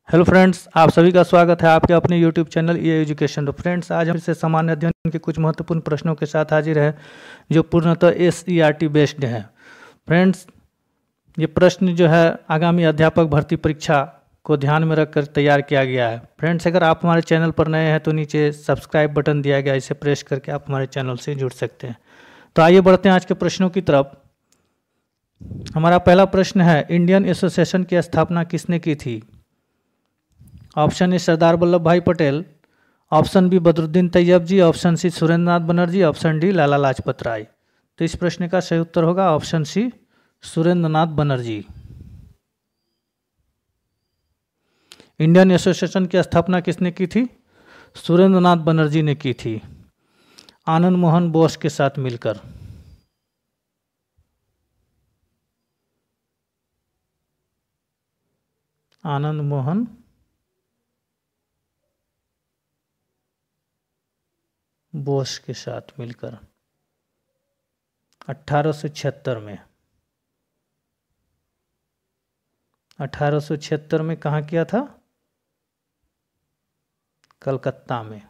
Hello friends, आप सभी का स्वागत है आपके अपने यूट्यूब चैनल ई एजुकेशन। तो फ्रेंड्स, आज हम फिर से सामान्य अध्ययन के कुछ महत्वपूर्ण प्रश्नों के साथ हाजिर हैं जो पूर्णतः SERT बेस्ड हैं। फ्रेंड्स, ये प्रश्न जो है आगामी अध्यापक भर्ती परीक्षा को ध्यान में रखकर तैयार किया गया है। फ्रेंड्स, अगर आप हमारे चैनल पर नए हैं तो नीचे सब्सक्राइब बटन दिया गया है, इसे प्रेस करके आप हमारे चैनल से जुड़ सकते हैं। तो आइए बढ़ते हैं आज के प्रश्नों की तरफ। हमारा पहला प्रश्न है, इंडियन एसोसिएशन की स्थापना किसने की थी? ऑप्शन ए सरदार वल्लभ भाई पटेल, ऑप्शन बी बदरुद्दीन तैयब जी, option C Surendra Nath Banerjee, option D Lala Lajpat Rai. तो इस प्रश्न का सही उत्तर होगा ऑप्शन सी सुरेंद्र नाथ बनर्जी। इंडियन एसोसिएशन की स्थापना किसने की थी? सुरेंद्र नाथ बनर्जी ने की थी, आनंद मोहन बोस के साथ मिलकर। आनंद मोहन बोस के साथ मिलकर 1876 में। 1876 में कहाँ किया था? कलकत्ता में।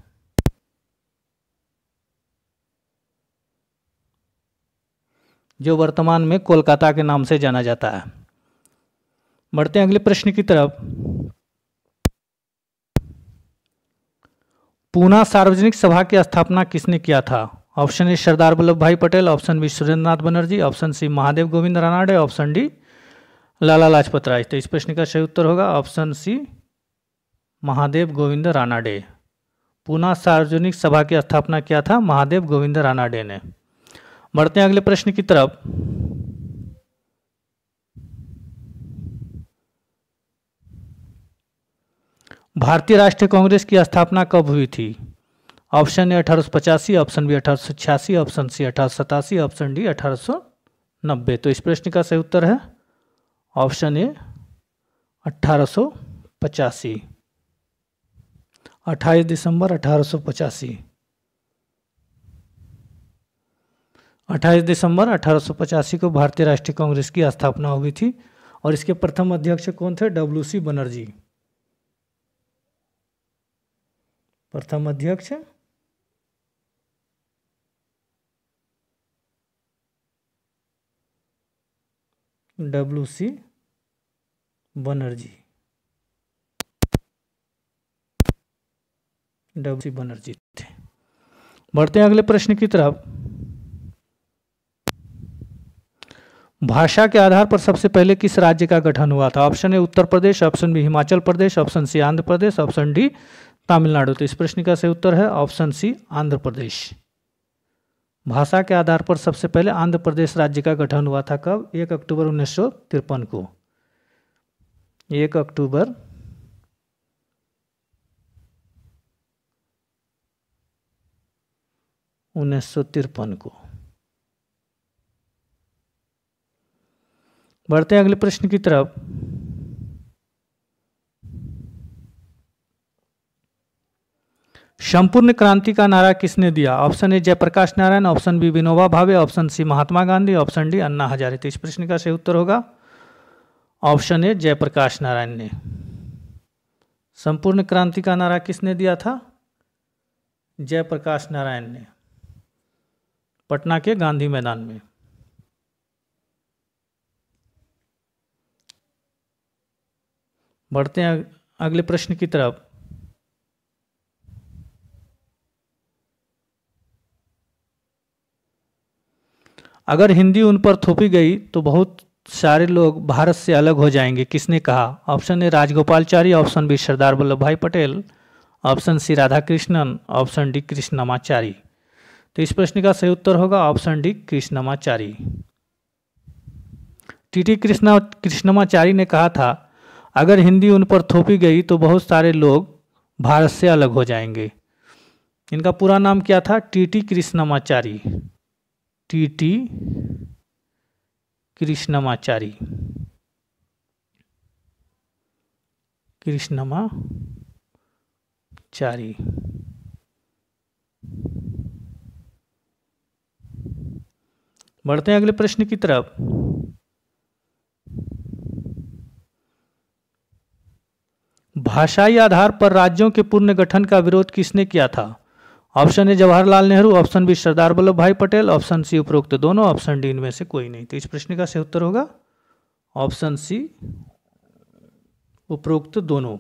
जो वर्तमान में कोलकाता के नाम से जाना जाता है। बढ़ते हैं अगले प्रश्न की तरफ। पूना सार्वजनिक सभा की स्थापना किसने किया था? ऑप्शन ए Sardar Vallabh Bhai Patel, option B Surendra Nath Banerjee, option C Mahadev Govind Ranade, option D Lala Lajpat Rai. तो इस प्रश्न का सही उत्तर होगा ऑप्शन सी महादेव गोविंद रानाडे। पूना सार्वजनिक सभा की स्थापना किया था महादेव गोविंद रानाडे ने। बढ़ते हैं अगले प्रश्न की तरफ। भारतीय राष्ट्रीय कांग्रेस की स्थापना कब हुई थी? Option A 1885, option B 1886, option C 1887, option D 1890। तो इस प्रश्न का सही उत्तर है ऑप्शन ए 1885, 28 दिसंबर 1885। 28 दिसंबर 1885 को भारतीय राष्ट्रीय कांग्रेस की स्थापना हुई थी और इसके प्रथम अध्यक्ष कौन थे? WC बनर्जी। प्रथम अध्यक्ष WC बनर्जी। WC बनर्जी थे। बढ़ते हैं अगले प्रश्न की तरफ। भाषा के आधार पर सबसे पहले किस राज्य का गठन हुआ था? Option A Uttar Pradesh, option B Himachal Pradesh, option C Andhra Pradesh, option D Tamil Nadu. तो इस प्रश्न का सही उत्तर है ऑप्शन सी आंध्र प्रदेश। भाषा के आधार पर सबसे पहले आंध्र प्रदेश राज्य का गठन हुआ था कब? 1 अक्टूबर 1953 को। 1 अक्टूबर 1953 को। बढ़ते हैं अगले प्रश्न की तरफ। संपूर्ण क्रांति का नारा किसने दिया? Option A Jayaprakash Narayan, option B Vinoba Bhave, option C Mahatma Gandhi, option D Anna Hazare. तो इस प्रश्न का सही उत्तर होगा ऑप्शन ए जयप्रकाश नारायण ने। संपूर्ण क्रांति का नारा किसने दिया था? जयप्रकाश नारायण ने, पटना के गांधी मैदान में। बढ़ते हैं अगले प्रश्न की तरफ। अगर हिंदी उन पर थोपी गई तो बहुत सारे लोग भारत से अलग हो जाएंगे, किसने कहा? Option A Rajagopalachari, option B Sardar Vallabh Bhai Patel, option C Radha Krishnan, option D Krishnamachari. तो इस प्रश्न का सही उत्तर होगा option D Krishnamachari. TT Krishnamachari ने कहा था अगर हिंदी उन पर थोपी गई तो बहुत सारे लोग भारत से अलग हो जाएंगे। इनका पूरा नाम क्या था? टीटी कृष्णमाचारी। टीटी कृष्णमाचारी। कृष्णमाचारी। बढ़ते हैं अगले प्रश्न की तरफ। भाषाई आधार पर राज्यों के पुनर्गठन का विरोध किसने किया था? Option A Jawaharlal Nehru, option B Sardar Vallabh Bhai Patel, option सी उपरोक्त दोनों, ऑप्शन डी इनमें से कोई नहीं। तो इस प्रश्न का सही उत्तर होगा ऑप्शन सी उपरोक्त दोनों।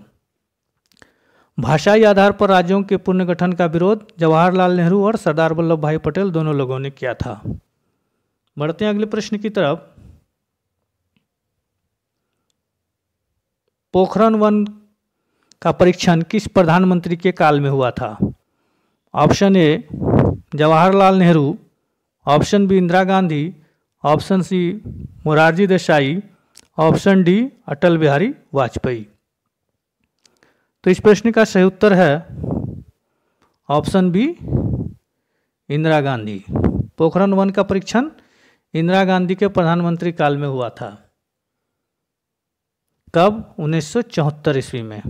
भाषाई आधार पर राज्यों के पुनर्गठन का विरोध जवाहरलाल नेहरू और सरदार वल्लभ भाई पटेल दोनों लोगों ने किया था। बढ़ते हैं अगले प्रश्न की तरफ। पोखरण 1 का परीक्षण किस प्रधानमंत्री के काल में हुआ था? Option A Jawaharlal Nehru, option B Indira Gandhi, option C Morarji Desai, option D Atal Bihari Vajpayee. तो इस प्रश्न का सही उत्तर है ऑप्शन बी इंदिरा गांधी। पोखरण 1 का परीक्षण इंदिरा गांधी के प्रधानमंत्री काल में हुआ था। कब? 1974 ईस्वी में,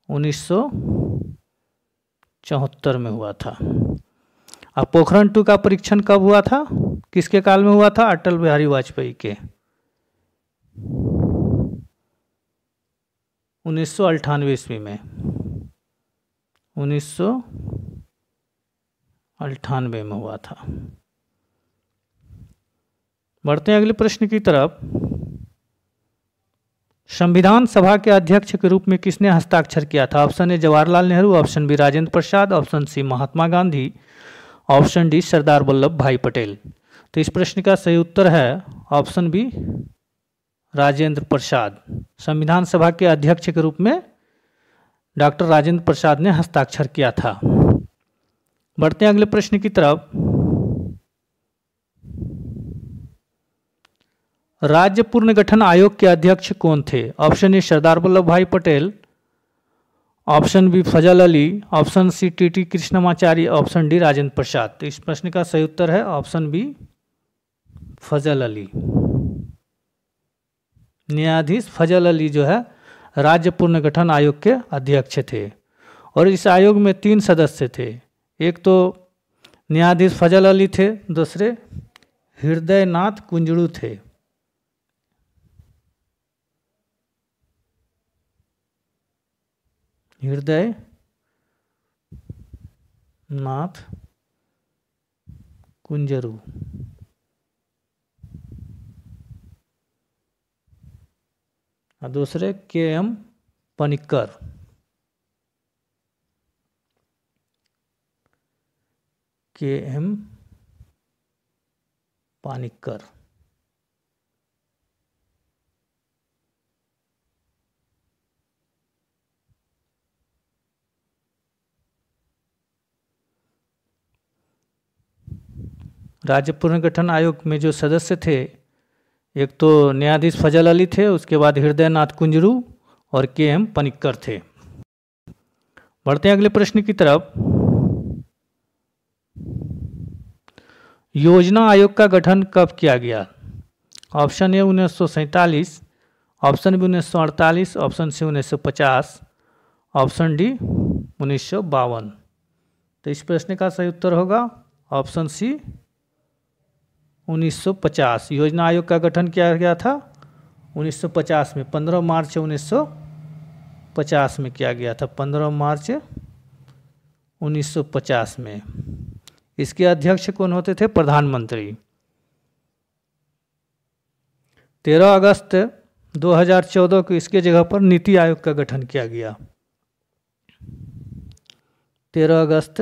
1974 में हुआ था। अब पोखरण 2 का परीक्षण कब हुआ था, किसके काल में हुआ था? अटल बिहारी वाजपेयी के, 1998 ईस्वी में, 1998 में हुआ था। बढ़ते हैं अगले प्रश्न की तरफ। संविधान सभा के अध्यक्ष के रूप में किसने हस्ताक्षर किया था? Option A Jawaharlal Nehru, option B Rajendra Prasad, option C Mahatma Gandhi, option D Sardar Vallabh Bhai Patel. तो इस प्रश्न का सही उत्तर है ऑप्शन बी राजेंद्र प्रसाद। संविधान सभा के अध्यक्ष के रूप में डॉक्टर राजेंद्र प्रसाद ने हस्ताक्षर किया था। बढ़ते हैं अगले प्रश्न की तरफ। राज्य पुनर्गठन आयोग के अध्यक्ष कौन थे? Option A Sardar Vallabh Bhai Patel, option B Fazal Ali, option C T Krishnamachari, option D Rajendra Prasad. तो इस प्रश्न का सही उत्तर है ऑप्शन बी फजल अली। न्यायाधीश फजल अली जो है राज्य पुनर्गठन आयोग के अध्यक्ष थे और इस आयोग में 3 सदस्य थे। एक तो न्यायाधीश फजल अली थे, दूसरे हृदयनाथ कुंजरू थे। हृदयनाथ कुंजरू। और दूसरे के.एम. पनिक्कर। के.एम. पानिक्कर। राज्य पुनर्गठन आयोग में जो सदस्य थे, एक तो न्यायाधीश फजल अली थे, उसके बाद हृदयनाथ कुंजरू और के.एम. पनिक्कर थे। बढ़ते हैं अगले प्रश्न की तरफ। योजना आयोग का गठन कब किया गया? Option A 1947, option B 1948, option C 1950, option D 1952। तो इस प्रश्न का सही उत्तर होगा ऑप्शन सी 1950। योजना आयोग का गठन किया गया था 1950 में, 15 मार्च 1950 में किया गया था, 15 मार्च 1950 में। इसके अध्यक्ष कौन होते थे? प्रधानमंत्री। 13 अगस्त 2014 को इसके जगह पर नीति आयोग का गठन किया गया। 13 अगस्त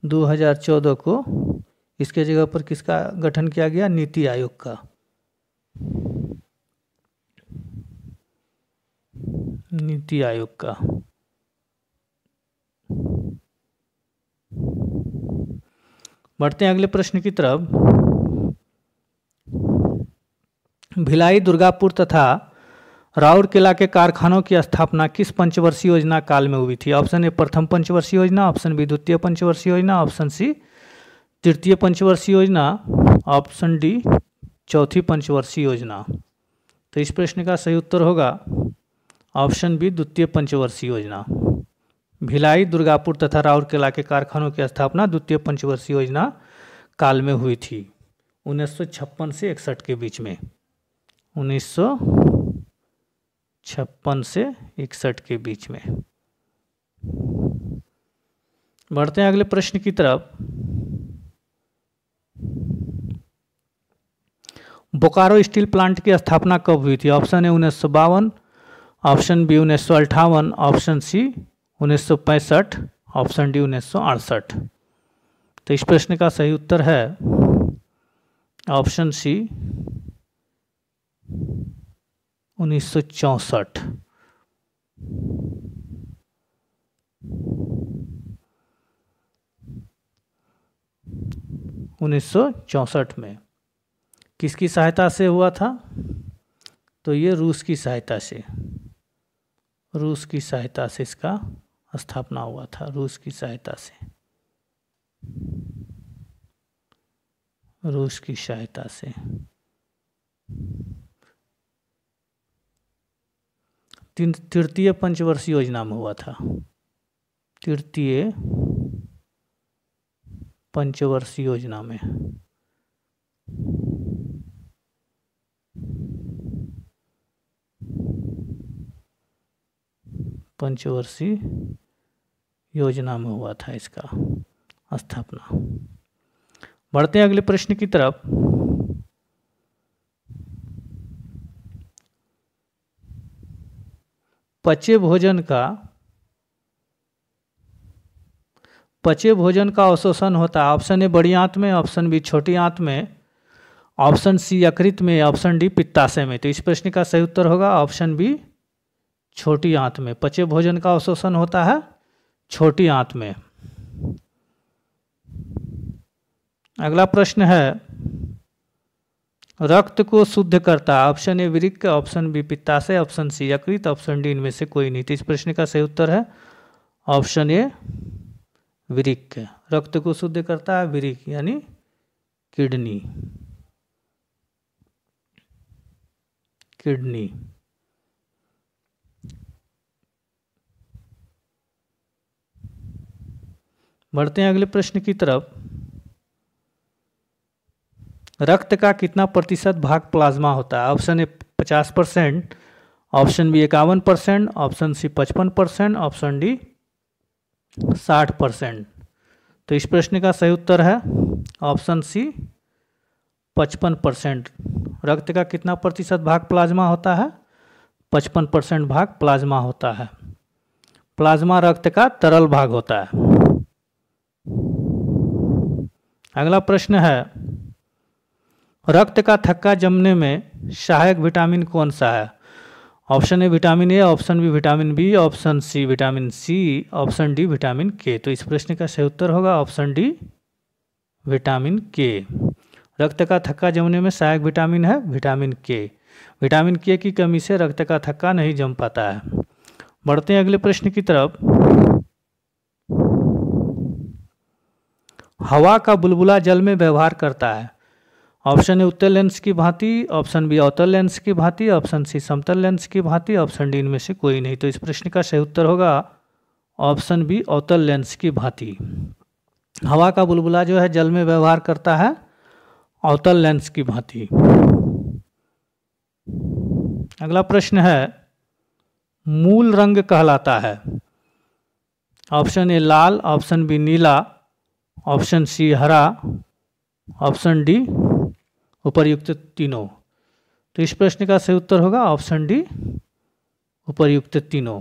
2014 को इसके जगह पर किसका गठन किया गया? नीति आयोग का। नीति आयोग का। बढ़ते हैं अगले प्रश्न की तरफ। भिलाई, दुर्गापुर तथा राउरकेला के कारखानों की स्थापना किस पंचवर्षीय योजना काल में हुई थी? ऑप्शन ए प्रथम पंचवर्षीय योजना, ऑप्शन बी द्वितीय पंचवर्षीय योजना, ऑप्शन सी तृतीय पंचवर्षीय योजना, ऑप्शन डी चौथी पंचवर्षीय योजना। तो इस प्रश्न का सही उत्तर होगा ऑप्शन बी द्वितीय पंचवर्षीय योजना। भिलाई, दुर्गापुर तथा राउरकेला के कारखानों की स्थापना द्वितीय पंचवर्षीय योजना काल में हुई थी? 1956 से 61 के बीच में। 1956 से 61 के बीच में। बढ़ते हैं अगले प्रश्न की तरफ। बोकारो स्टील प्लांट की स्थापना कब हुई थी? Option A 1952, option B 1958, option C 1965, option D 1968। तो इस प्रश्न का सही उत्तर है ऑप्शन सी 1964। 1964 में। किसकी सहायता से हुआ था? तो ये रूस की सहायता से, रूस की सहायता से इसका स्थापना हुआ था, रूस की सहायता से, रूस की सहायता से। तृतीय पंचवर्षीय योजना में हुआ था, तृतीय पंचवर्षीय योजना में। पंचवर्षीय योजना में हुआ था इसका स्थापना। बढ़ते हैं अगले प्रश्न की तरफ। पचे भोजन का अवशोषण होता है। ऑप्शन ए बड़ी आंत में, ऑप्शन बी छोटी आंत में, ऑप्शन सी यकृत में, ऑप्शन डी पित्ताशय में। तो इस प्रश्न का सही उत्तर होगा ऑप्शन बी छोटी आंत में। पचे भोजन का अवशोषण होता है छोटी आंत में। अगला प्रश्न है, रक्त को शुद्ध करता है। ऑप्शन ए वृक्क, ऑप्शन बी पित्ताशय, ऑप्शन सी यकृत, ऑप्शन डी इनमें से कोई नहीं। तो इस प्रश्न का सही उत्तर है ऑप्शन ए वृक्क। रक्त को शुद्ध करता है वृक्क यानी किडनी, किडनी। बढ़ते हैं अगले प्रश्न की तरफ। रक्त का कितना प्रतिशत भाग प्लाज्मा होता है? Option A 50%, option B 51%, option C 55%, option D 60%। तो इस प्रश्न का सही उत्तर है ऑप्शन सी 55%। रक्त का कितना प्रतिशत भाग प्लाज्मा होता है? 55% भाग प्लाज्मा होता है। प्लाज्मा रक्त का तरल भाग होता है। अगला प्रश्न है, रक्त का थक्का जमने में सहायक विटामिन कौन सा है? Option A vitamin A, option B vitamin B, option C vitamin C, option D vitamin K. तो इस प्रश्न का सही उत्तर होगा ऑप्शन डी विटामिन के। रक्त का थक्का जमने में सहायक विटामिन है विटामिन के। विटामिन के की कमी से रक्त का थक्का नहीं जम पाता है। बढ़ते हैं अगले प्रश्न की तरफ। हवा का बुलबुला जल में व्यवहार करता है। ऑप्शन ए उत्तल लेंस की भांति, ऑप्शन बी अवतल लेंस की भांति, ऑप्शन सी समतल लेंस की भांति, ऑप्शन डी इनमें से कोई नहीं। तो इस प्रश्न का सही उत्तर होगा ऑप्शन बी अवतल लेंस की भांति। हवा का बुलबुला जो है जल में व्यवहार करता है अवतल लेंस की भांति। अगला प्रश्न है, मूल रंग कहलाता है। ऑप्शन ए लाल, ऑप्शन बी नीला, ऑप्शन सी हरा, ऑप्शन डी उपर्युक्त तीनों। तो इस प्रश्न का सही उत्तर होगा ऑप्शन डी उपर्युक्त तीनों।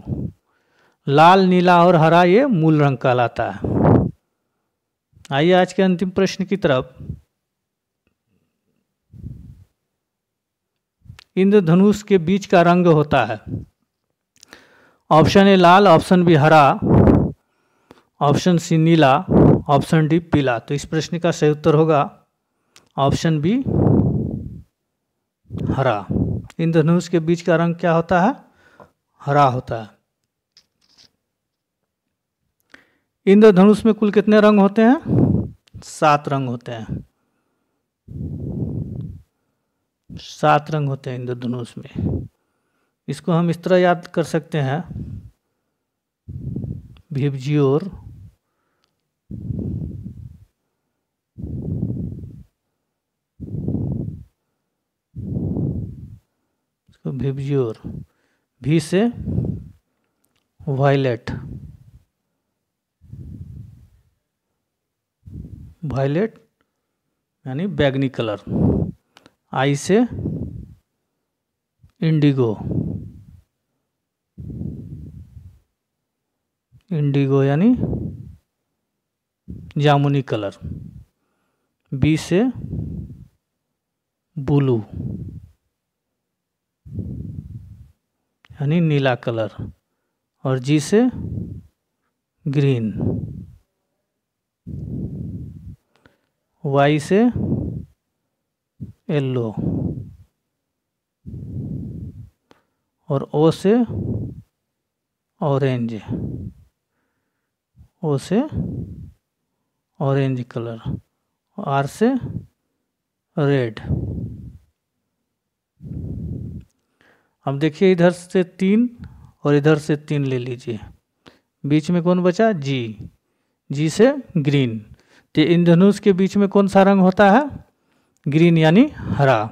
लाल, नीला और हरा ये मूल रंग कहलाता है। आइए आज के अंतिम प्रश्न की तरफ। इंद्रधनुष के बीच का रंग होता है। ऑप्शन ए लाल, ऑप्शन बी हरा, ऑप्शन सी नीला, ऑप्शन डी पीला। तो इस प्रश्न का सही उत्तर होगा ऑप्शन बी हरा। इंद्रधनुष के बीच का रंग क्या होता है? हरा होता है। इंद्रधनुष में कुल कितने रंग होते हैं? 7 रंग होते हैं। 7 रंग होते हैं इंद्रधनुष में। इसको हम इस तरह याद कर सकते हैं, विबजियोर विब्ज्योर, भी से वायलेट, वायलेट यानी बैगनी कलर। आई से इंडिगो, इंडिगो यानी जामुनी कलर। बी से ब्लू यानी नीला कलर। और जी से ग्रीन। वाई से येलो। और ओ से ऑरेंज, ओ से ऑरेंज कलर। आर से रेड। अब देखिए इधर से 3 और इधर से 3 ले लीजिए, बीच में कौन बचा? जी, जी से ग्रीन। तो इंद्रधनुष के बीच में कौन सा रंग होता है? ग्रीन यानी हरा।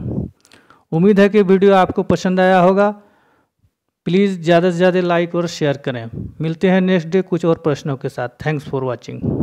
उम्मीद है कि वीडियो आपको पसंद आया होगा। प्लीज़ ज़्यादा से ज़्यादा लाइक और शेयर करें। मिलते हैं नेक्स्ट डे कुछ और प्रश्नों के साथ। Thanks for watching.